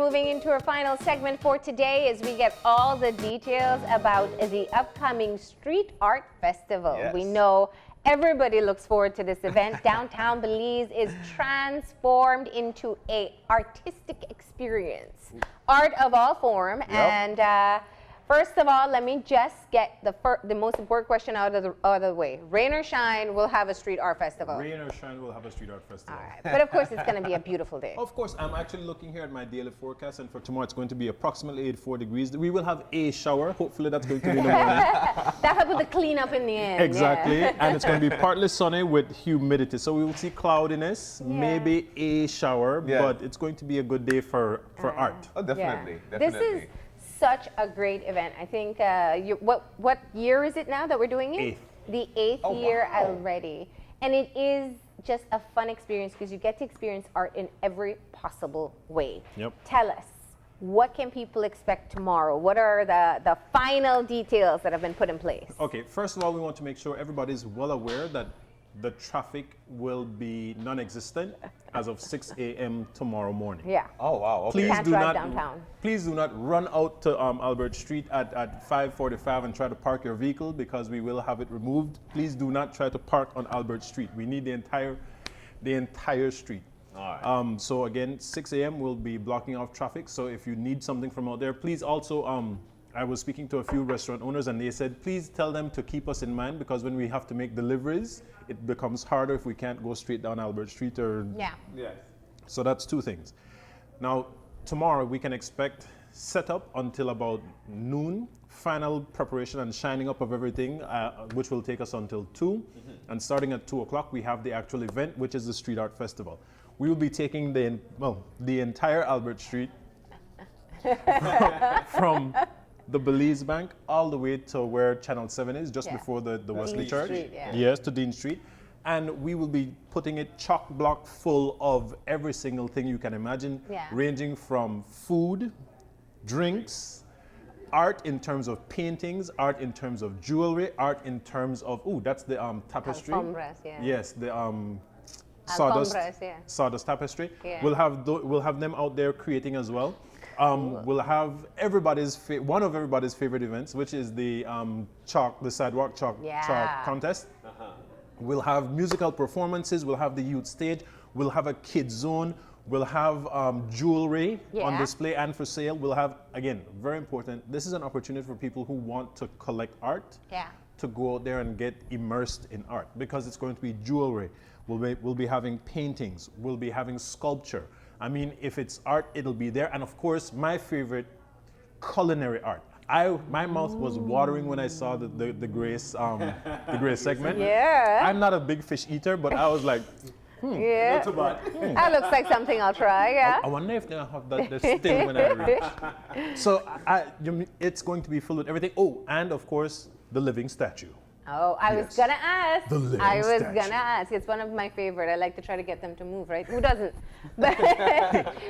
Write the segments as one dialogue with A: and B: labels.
A: moving into our final segment for today as we get all the details about the upcoming Street Art Festival.
B: Yes.
A: We know everybody looks forward to this event. Downtown Belize is transformed into an artistic experience. Art of all form.
B: Yep.
A: And first of all, let me just get the most important question out of the way. Rain or shine, we'll have a street art festival.
C: Rain or shine, we'll have a street art festival.
A: All right. But of course, it's going to be a beautiful day.
C: Of course, I'm actually looking here at my daily forecast, and for tomorrow it's going to be approximately 84 degrees. We will have a shower. Hopefully that's going to be in the morning.
A: That help with the cleanup in the end.
C: Exactly.
A: Yeah.
C: And it's going to be partly sunny with humidity. So we will see cloudiness, maybe a shower, but it's going to be a good day for art.
B: Oh, definitely.
A: Yeah.
B: Definitely.
A: This is such a great event. I think, what year is it now that we're doing it?
C: Eighth.
A: The eighth
B: Oh,
A: year
B: wow.
A: already. And it is just a fun experience because you get to experience art in every possible way.
C: Yep.
A: Tell us, what can people expect tomorrow? What are the final details that have been put in place?
C: Okay, first of all, we want to make sure everybody's well aware that the traffic will be non-existent as of 6 a.m. tomorrow morning.
A: Yeah.
B: Oh, wow. Okay.
A: Can't drive downtown.
C: Please do not run out to Albert Street at 5:45 and try to park your vehicle because we will have it removed. Please do not try to park on Albert Street. We need the entire street.
B: All right.
C: So again, 6 a.m. we'll be blocking off traffic. So if you need something from out there, please also. I was speaking to a few restaurant owners and they said, please tell them to keep us in mind because when we have to make deliveries, it becomes harder if we can't go straight down Albert Street or.
A: Yeah.
B: Yes.
C: So that's two things. Now, tomorrow we can expect setup until about noon, final preparation and shining up of everything, which will take us until 2. And starting at 2 o'clock, we have the actual event, which is the Street Art Festival. We will be taking the entire Albert Street from the Belize Bank all the way to where Channel 7 is, just before the Wesley
A: Dean
C: Church.
A: Street, yeah.
C: Yes, to Dean Street. And we will be putting it chock block full of every single thing you can imagine, ranging from food, drinks, art in terms of paintings, art in terms of jewelry, art in terms of, that's the tapestry.
A: Alfombras, yeah.
C: Yes, the
A: Alfombras, yeah.
C: sawdust tapestry.
A: Yeah.
C: We'll have them out there creating as well. We'll have one of everybody's favorite events, which is the sidewalk chalk contest. We'll have musical performances. We'll have the youth stage. We'll have a kids zone. We'll have jewelry on display and for sale. We'll have, again, very important, this is an opportunity for people who want to collect art to go out there and get immersed in art because it's going to be jewelry. We'll be having paintings. We'll be having sculpture. I mean, if it's art, it'll be there. And of course, my favorite, culinary art. My mouth was watering when I saw the Grace segment.
A: Yeah.
C: I'm not a big fish eater, but I was like,
A: Yeah.
B: Not too bad.
A: That looks like something I'll try, yeah.
C: I wonder if they'll have that still when I reach. So it's going to be filled with everything. Oh, and of course, the living statue.
A: Oh, I was gonna ask.
C: The living
A: I was
C: statue.
A: gonna ask. It's one of my favorite. I like to try to get them to move, right? Who doesn't? But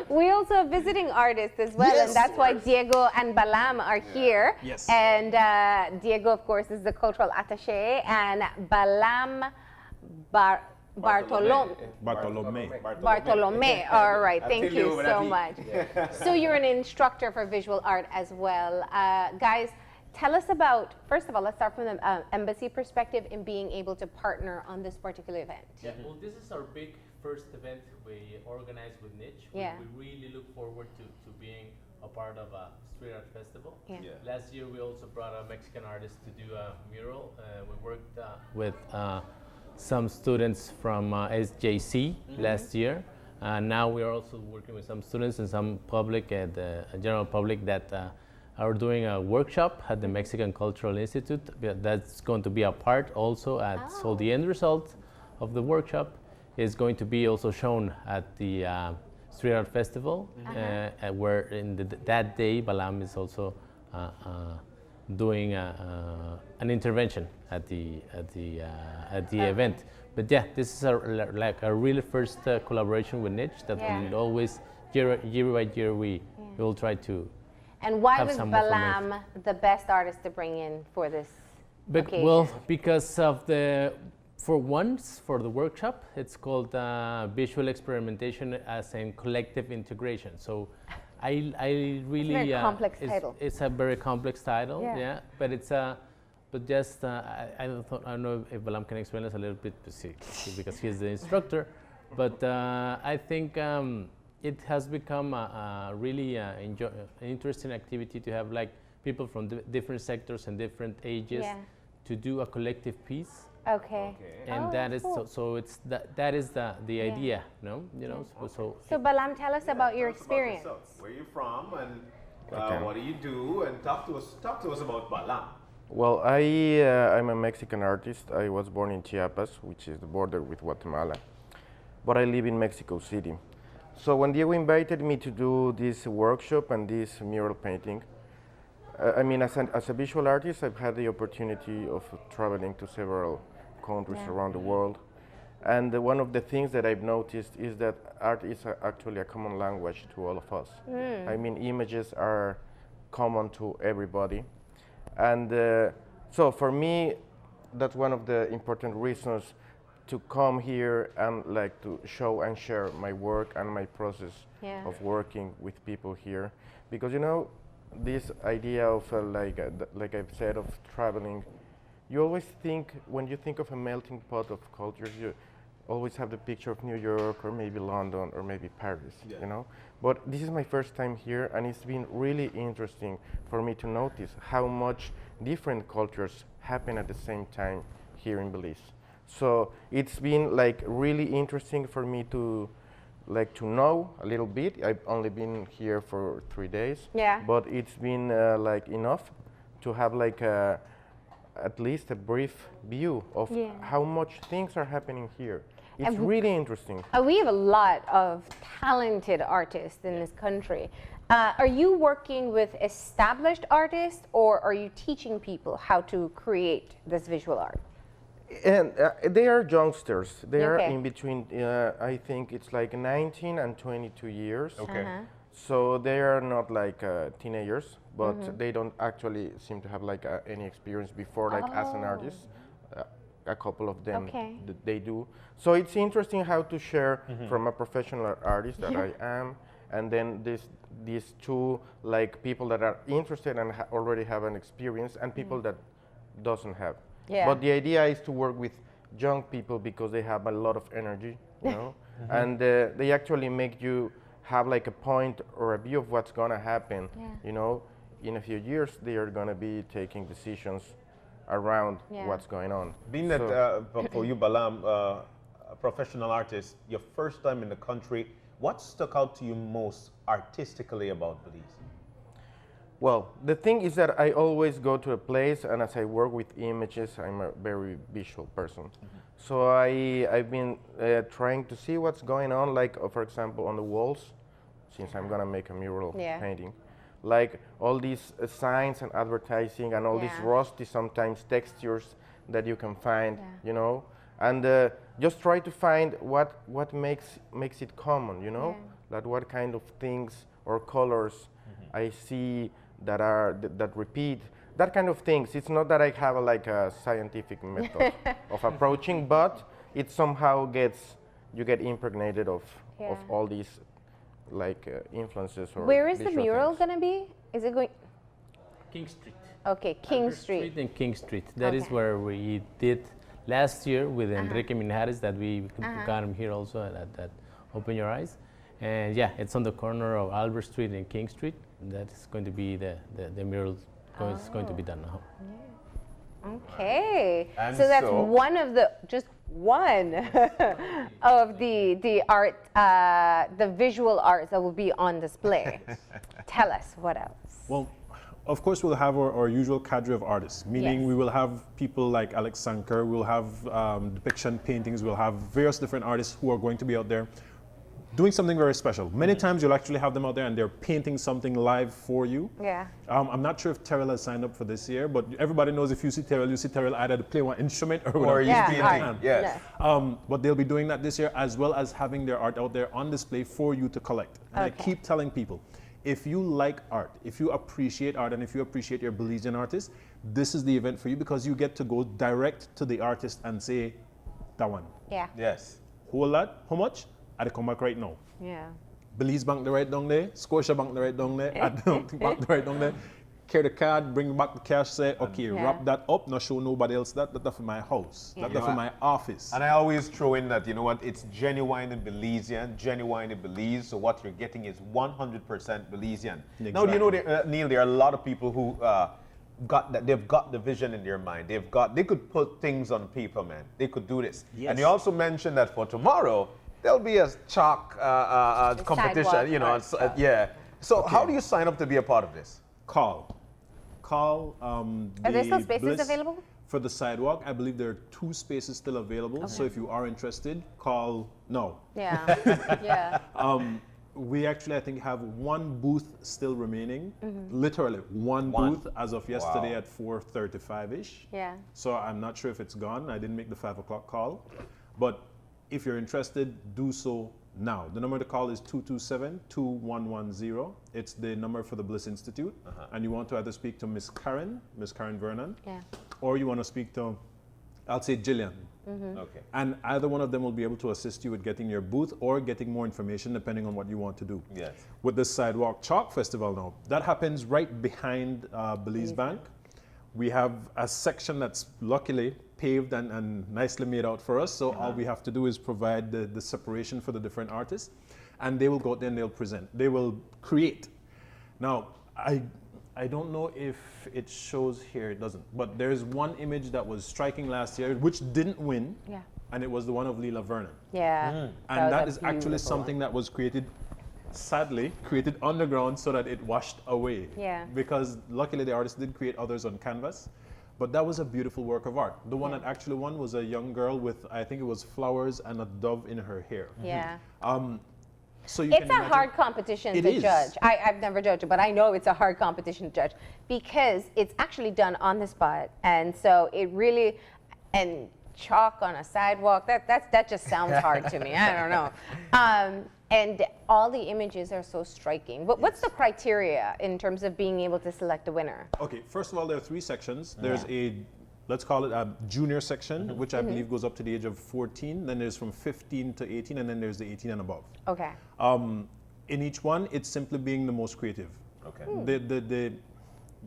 A: we also have visiting artists as well, and that's why Diego and Balam are here.
C: Yes.
A: And Diego, of course, is the cultural attaché, and Balam Bartolomé. All right, thank you so much. So you're an instructor for visual art as well. Guys, tell us about, first of all, let's start from the embassy perspective in being able to partner on this particular event.
D: Yeah, well, this is our big first event we organized with NICH.
A: Yeah.
D: We really look forward to being a part of a street art festival.
A: Yeah.
D: Last year, we also brought a Mexican artist to do a mural. We worked with some students from SJC last year. Now we are also working with some students and some public, general public that are doing a workshop at the Mexican Cultural Institute. That's going to be a part also so the end result of the workshop is going to be also shown at the Street Art Festival, where that day Balam is also doing an intervention at the event. But yeah, this is like a really first collaboration with NICH that will always year by year we will try to.
A: And why was Balam the best artist to bring in for this occasion?
D: Well, because of for the workshop, it's called visual experimentation as in collective integration. So I really
A: very complex title.
D: It's a very complex title,
A: Yeah.
D: yeah. But it's but just I don't know if Balam can explain us a little bit because he's the instructor. But I think it has become a really interesting activity to have like people from different sectors and different ages to do a collective piece.
A: Okay.
D: And that is
A: cool.
D: so it's that is the idea, no? You know,
A: So Balam, tell us about your experience.
B: Where are you from, and what do you do? And talk to us about Balam.
E: Well, I'm a Mexican artist. I was born in Chiapas, which is the border with Guatemala, but I live in Mexico City. So when Diego invited me to do this workshop and this mural painting, I mean, as a visual artist, I've had the opportunity of traveling to several countries around the world. And one of the things that I've noticed is that art is actually a common language to all of us. I mean, images are common to everybody. And so for me, that's one of the important reasons to come here and like to show and share my work and my process of working with people here. Because, you know, this idea of like I've said, of traveling, you always think, when you think of a melting pot of cultures, you always have the picture of New York or maybe London or maybe Paris, you know? But this is my first time here, and it's been really interesting for me to notice how much different cultures happen at the same time here in Belize. So it's been like really interesting for me to know a little bit. I've only been here for 3 days, but it's been like enough to have like at least a brief view of how much things are happening here. It's really interesting.
A: We have a lot of talented artists in this country. Are you working with established artists, or are you teaching people how to create this visual art?
E: And they are youngsters. They are in between, I think it's like 19 and 22 years.
B: Okay.
E: So they are not like teenagers, but they don't actually seem to have like any experience before, like as an artist. A couple of them, they do. So it's interesting how to share from a professional artist that I am, and then these two like people that are interested and already have an experience, and people that doesn't have. But the idea is to work with young people because they have a lot of energy, you know, and they actually make you have like a point or a view of what's gonna happen. You know, in a few years they are gonna be taking decisions around what's going on.
B: Being that for you, Balam, a professional artist, your first time in the country, what stuck out to you most artistically about Belize?
E: Well, the thing is that I always go to a place, and as I work with images, I'm a very visual person. So I've been trying to see what's going on, like for example on the walls, since I'm gonna make a mural painting. Like all these signs and advertising and all these rusty sometimes textures that you can find, you know, and just try to find what makes it common, you know, that what kind of things or colors I see that repeat, that kind of things. It's not that I have like a scientific method of approaching, but it somehow you get impregnated of all these like influences. Or
A: where is the mural
E: things.
A: gonna be? Is it going?
D: King Street.
A: Okay, King
D: Albert
A: Street.
D: and King Street. That is where we did last year with Enrique Minhares, that we got him here also at Open Your Eyes. And yeah, it's on the corner of Albert Street and King Street. That is going to be the mural is going to be done now.
A: Okay,
B: And
A: so that's
B: so-
A: one of the one of the art, the visual arts that will be on display. Tell us what else.
C: Well, of course, we'll have our usual cadre of artists, meaning we will have people like Alex Sanker, we'll have depiction paintings, we'll have various different artists who are going to be out there doing something very special. Many times you'll actually have them out there and they're painting something live for you.
A: Yeah.
C: I'm not sure if Terrell has signed up for this year, but everybody knows if you see Terrell either to play one instrument or
B: he's painting. Yes.
C: but they'll be doing that this year, as well as having their art out there on display for you to collect. And I keep telling people, if you like art, if you appreciate art, and if you appreciate your Belizean artist, this is the event for you, because you get to go direct to the artist and say, that one.
A: Yeah.
B: Yes.
C: Whole lot, how much? I'd come back right now.
A: Yeah.
C: Belize Bank the right down there, Scotia Bank the right down there, Atlantic Bank the right down there. Carry the card, bring back the cash, say, okay, wrap that up, not show nobody else that. That's for my house. That's for my office.
B: And I always throw in that, you know what, it's genuine in Belizean, genuine in Belize, so what you're getting is 100% Belizean.
C: Exactly.
B: Now, you know, Neil, there are a lot of people who they've got the vision in their mind. They could put things on paper, man. They could do this.
C: Yes.
B: And you also mentioned that for tomorrow, there'll be a chalk competition, you know, yeah. So how do you sign up to be a part of this?
C: Call.
A: Are there still spaces available?
C: For the sidewalk, I believe there are 2 spaces still available. Okay. So if you are interested, call now.
A: Yeah, yeah.
C: We actually, I think, have 1 booth still remaining. Literally one booth as of yesterday at 4:35-ish.
A: Yeah.
C: So I'm not sure if it's gone. I didn't make the 5 o'clock call. But if you're interested, do so now. The number to call is 227-2110. It's the number for the Bliss Institute. And you want to either speak to Miss Karen Vernon, or you want to speak to, I'll say Jillian.
B: Okay.
C: And either one of them will be able to assist you with getting your booth or getting more information depending on what you want to do.
B: Yes.
C: With the Sidewalk Chalk Festival now, that happens right behind Belize Bank. We have a section that's luckily paved and nicely made out for us. So all we have to do is provide the separation for the different artists, and they will go out there and they'll present. They will create. Now, I don't know if it shows here, it doesn't, but there's one image that was striking last year, which didn't win, and it was the one of Leela Vernon.
A: Yeah.
C: And that is actually something that was created, sadly, created underground so that it washed away.
A: Yeah.
C: Because luckily the artist did create others on canvas, but that was a beautiful work of art. The one that actually won was a young girl with, I think it was flowers and a dove in her hair.
A: Yeah.
C: So you
A: it's
C: can
A: a
C: imagine,
A: hard competition
C: it
A: to
C: is.
A: judge. I've never judged it, but I know it's a hard competition to judge because it's actually done on the spot. And so it really, and chalk on a sidewalk, that just sounds hard to me. I don't know. And all the images are so striking. What's the criteria in terms of being able to select a winner?
C: Okay, first of all, there are 3 sections. There's a, let's call it a junior section, which I believe goes up to the age of 14. Then there's from 15 to 18, and then there's the 18 and above.
A: Okay.
C: In each one, it's simply being the most creative.
B: Okay.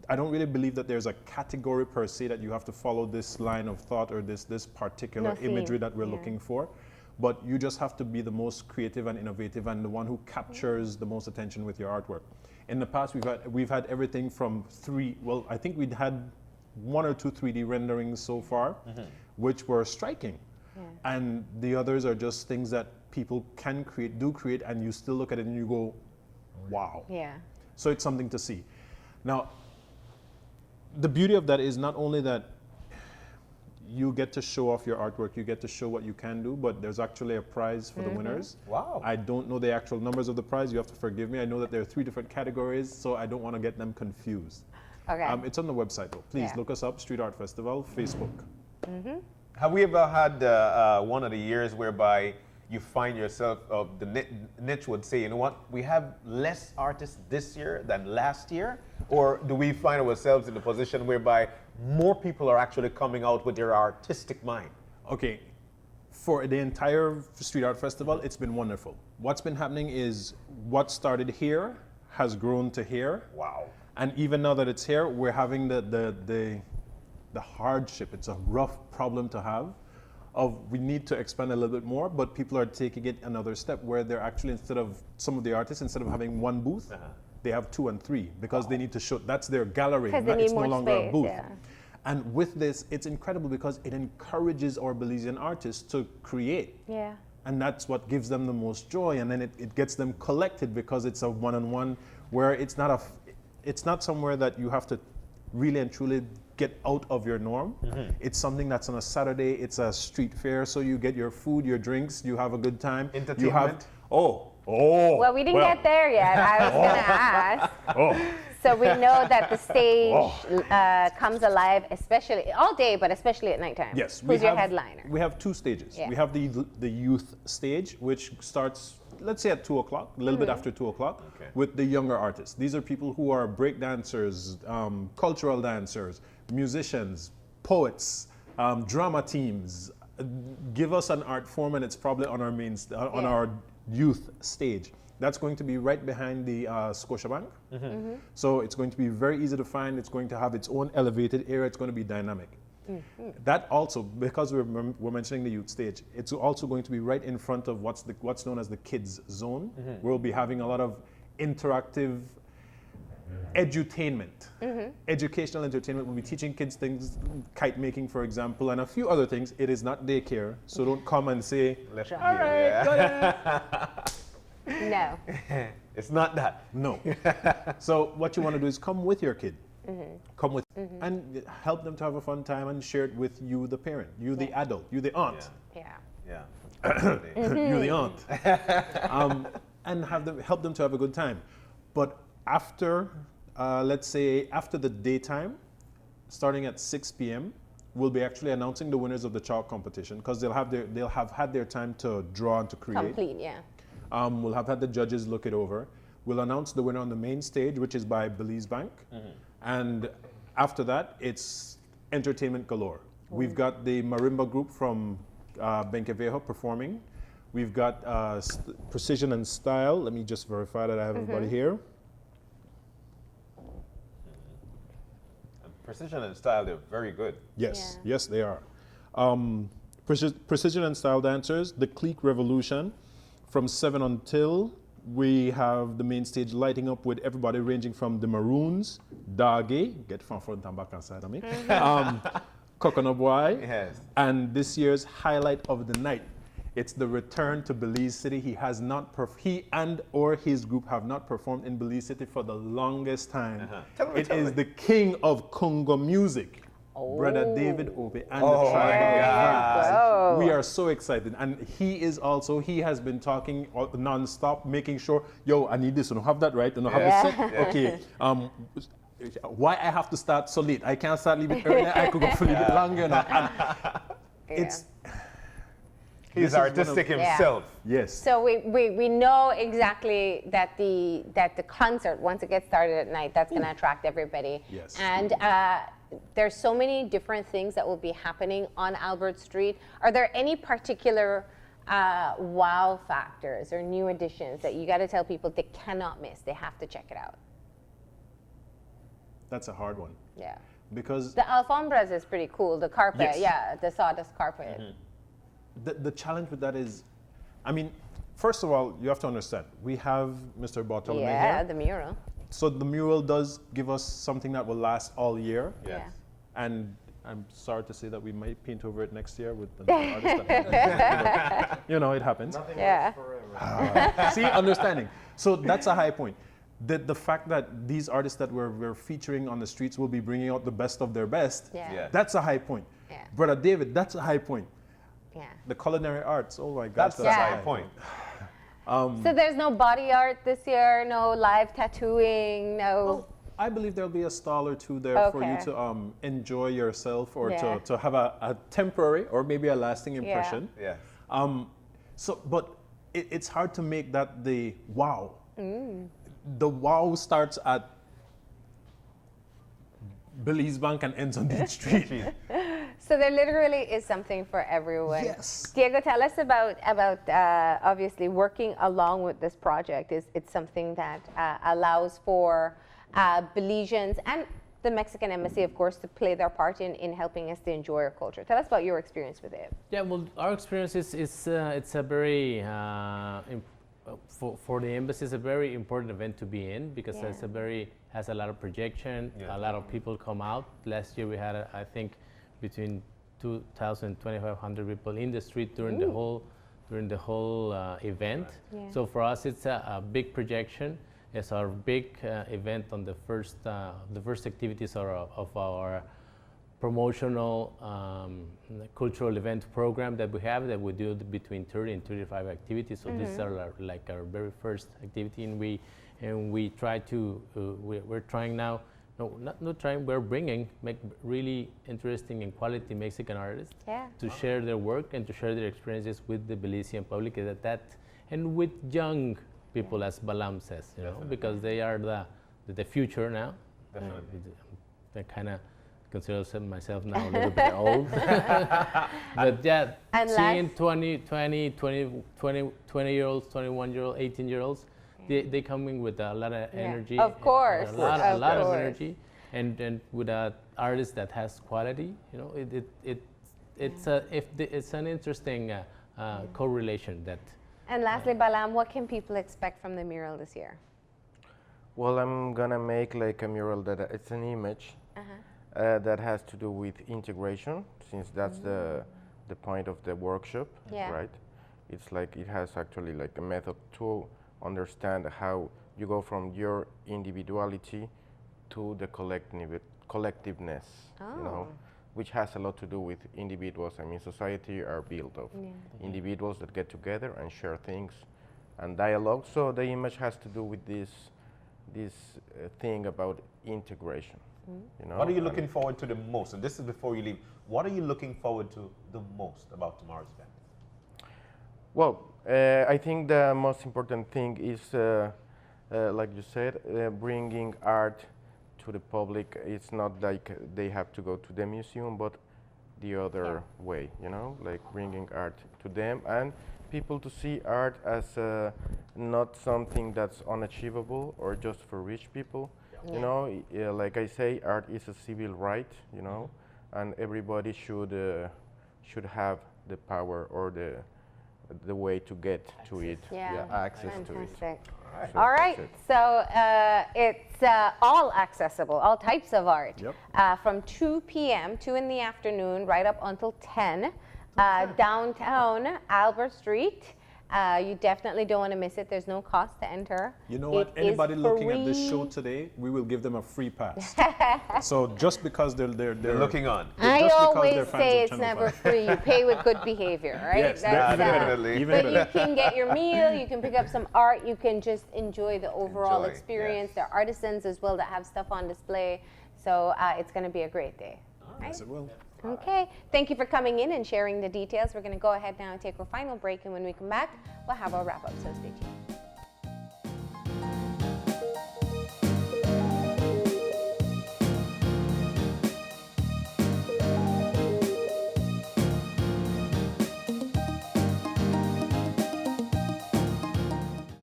C: I don't really believe that there's a category per se that you have to follow this line of thought or this particular imagery that we're looking for. But you just have to be the most creative and innovative and the one who captures the most attention with your artwork. In the past, we've had everything from I think we'd had 1 or 2 3D renderings so far, which were striking. And the others are just things that people can do create, and you still look at it and you go, wow.
A: Yeah.
C: So it's something to see. Now, the beauty of that is not only that you get to show off your artwork, you get to show what you can do, but there's actually a prize for the winners.
B: Wow.
C: I don't know the actual numbers of the prize, you have to forgive me. I know that there are 3 different categories, so I don't want to get them confused.
A: Okay.
C: It's on the website though. Please look us up, Street Art Festival, Facebook.
B: Have we ever had one of the years whereby you find yourself, the NICH would say, you know what, we have less artists this year than last year? Or do we find ourselves in a position whereby more people are actually coming out with their artistic mind?
C: Okay, for the entire Street Art Festival, it's been wonderful. What's been happening is what started here has grown to here.
B: Wow.
C: And even now that it's here, we're having the hardship. It's a rough problem to have. We need to expand a little bit more, but people are taking it another step where they're actually, some of the artists, instead of having 1 booth, they have 2 and 3 because they need to show, that's their gallery.
A: Because they need
C: it's
A: more
C: no longer
A: space,
C: a booth. And with this, it's incredible because it encourages our Belizean artists to create.
A: Yeah.
C: And that's what gives them the most joy. And then it gets them collected because it's a one-on-one where it's not somewhere that you have to really and truly get out of your norm. It's something that's on a Saturday, it's a street fair, so you get your food, your drinks, you have a good time.
B: Entertainment.
C: You have,
A: Well, we didn't get there yet. I was going to ask. So we know that the stage comes alive, especially all day, but especially at nighttime.
C: Yes.
A: Who's your headliner?
C: We have 2 stages.
A: Yeah.
C: We have the youth stage, which starts, let's say at 2 o'clock, a little bit after 2 o'clock, with the younger artists. These are people who are break dancers, cultural dancers, musicians, poets, drama teams. Give us an art form and it's probably on our our youth stage. That's going to be right behind the Scotiabank. So it's going to be very easy to find. It's going to have its own elevated area. It's going to be dynamic. That also, because we're mentioning the youth stage, it's also going to be right in front of what's known as the kids zone. We'll be having a lot of interactive edutainment, educational entertainment. We'll be teaching kids things, kite making, for example, and a few other things. It is not daycare, so don't come and say, all right, got it.
A: No.
B: It's not that.
C: No. So what you want to do is come with your kid. Come with and help them to have a fun time and share it with you, the parent, you, the adult, you, the aunt.
A: Yeah.
C: You, the aunt. And help them to have a good time. But after, let's say, after the daytime, starting at 6 p.m., we'll be actually announcing the winners of the chalk competition because they'll have had their time to draw and to create.
A: Complete, yeah.
C: We'll have had the judges look it over. We'll announce the winner on the main stage, which is by Belize Bank. And after that, it's entertainment galore. We've got the marimba group from Benquevejo performing. We've got Precision and Style. Let me just verify that I have everybody here.
B: Precision and Style, they're very good.
C: Yes, yes, they are. Precision and Style dancers, the Clique Revolution. From 7 until, we have the main stage lighting up with everybody ranging from the Maroons, Dagi, get from front and back and side of me, Coconut Boy,
B: Yes.
C: and this year's highlight of the night. It's the return to Belize City. He and or his group have not performed in Belize City for the longest time. It is the king of Congo music, Brother David Obe and the Tribal Vibes. We are so excited. And he has been talking non-stop, making sure, yo, I need this, I don't have that right, I don't have this set. Okay. Why I have to start so late? I can't start leaving earlier. I could go for a little bit longer. And
B: He's artistic himself.
C: Yes.
A: So we know exactly that the concert, once it gets started at night, that's going to attract everybody.
C: Yes.
A: And there's so many different things that will be happening on Albert Street. Are there any particular wow factors or new additions that you got to tell people they cannot miss? They have to check it out.
C: That's a hard one.
A: Yeah.
C: Because
A: the Alfombras is pretty cool. The carpet, the sawdust carpet.
C: The challenge with that is, I mean, first of all, you have to understand, we have Mr. Bartolomé here.
A: The mural.
C: So the mural does give us something that will last all year.
A: Yes.
C: And I'm sorry to say that we might paint over it next year with another artist. But, it happens.
E: Nothing lasts forever.
C: See, understanding. So that's a high point. The fact that these artists that we're featuring on the streets will be bringing out the best of their best, that's a high point.
A: Yeah.
C: Brother David, that's a high point.
A: Yeah.
C: The culinary arts, oh my God.
B: That's a high point.
A: So there's no body art this year, no live tattooing, no...
C: Well, I believe there'll be a stall or two there for you to enjoy yourself or to have a temporary or maybe a lasting impression.
B: Yeah.
C: But it's hard to make that the wow. The wow starts at Belize Bank and ends on Dean Street.
A: So there literally is something for everyone.
C: Yes.
A: Diego, tell us about obviously working along with this project. It's something that allows for Belizeans and the Mexican Embassy, of course, to play their part in helping us to enjoy our culture. Tell us about your experience with it.
D: Yeah, well, our experience is it's a very for the embassy, it's a very important event to be in because has a lot of projection. A lot of people come out. Last year we had, I think, between 2,000 and 2,500 people in the street during the whole event.
A: Yeah.
D: So for us, it's a big projection. It's our big event on the first activities of our promotional cultural event program that we have, that we do between 30 and 35 activities. So these are like our very first activity, and we try to we're trying now. No, not trying. We're make really interesting and quality Mexican artists to share their work and to share their experiences with the Belizean public. And with young people, as Balam says, because they are the future now.
B: Definitely.
D: I kind of consider myself now a little bit old. But seeing 20-year-olds, 21-year-olds, 18-year-olds, they come in with a lot of energy.
A: Of course.
D: A lot of energy, and with an artist that has quality, it's an interesting correlation that.
A: And lastly, Balam, what can people expect from the mural this year?
E: Well, I'm gonna make like a mural that it's an image that has to do with integration, since that's the point of the workshop, right? It's like it has actually like a method to understand how you go from your individuality to the collectiveness, which has a lot to do with individuals. I mean, society are built of individuals that get together and share things and dialogue. So the image has to do with this thing about integration.
B: What are you looking forward to the most? And this is before you leave. What are you looking forward to the most about tomorrow's event?
E: Well, I think the most important thing is, like you said, bringing art to the public. It's not like they have to go to the museum, but the other way, like bringing art to them and people to see art as not something that's unachievable or just for rich people. Like I say, art is a civil right, and everybody should have the power or the way to get to it, access to it.
A: All right, so it's all accessible, all types of art, from 2 p.m., 2 in the afternoon, right up until 10, downtown Albert Street. You definitely don't want to miss it. There's no cost to enter.
C: You know what? Anybody looking at this show today, we will give them a free pass. So just because they're
B: looking on.
A: I always say it's never free. You pay with good behavior, right?
C: Yes, definitely.
A: But you can get your meal, you can pick up some art, you can just enjoy the overall experience. There are artisans as well that have stuff on display. So it's going to be a great day. Right?
C: Yes, it will.
A: Okay, thank you for coming in and sharing the details. We're going to go ahead now and take our final break, and when we come back, we'll have our wrap-up, so stay tuned.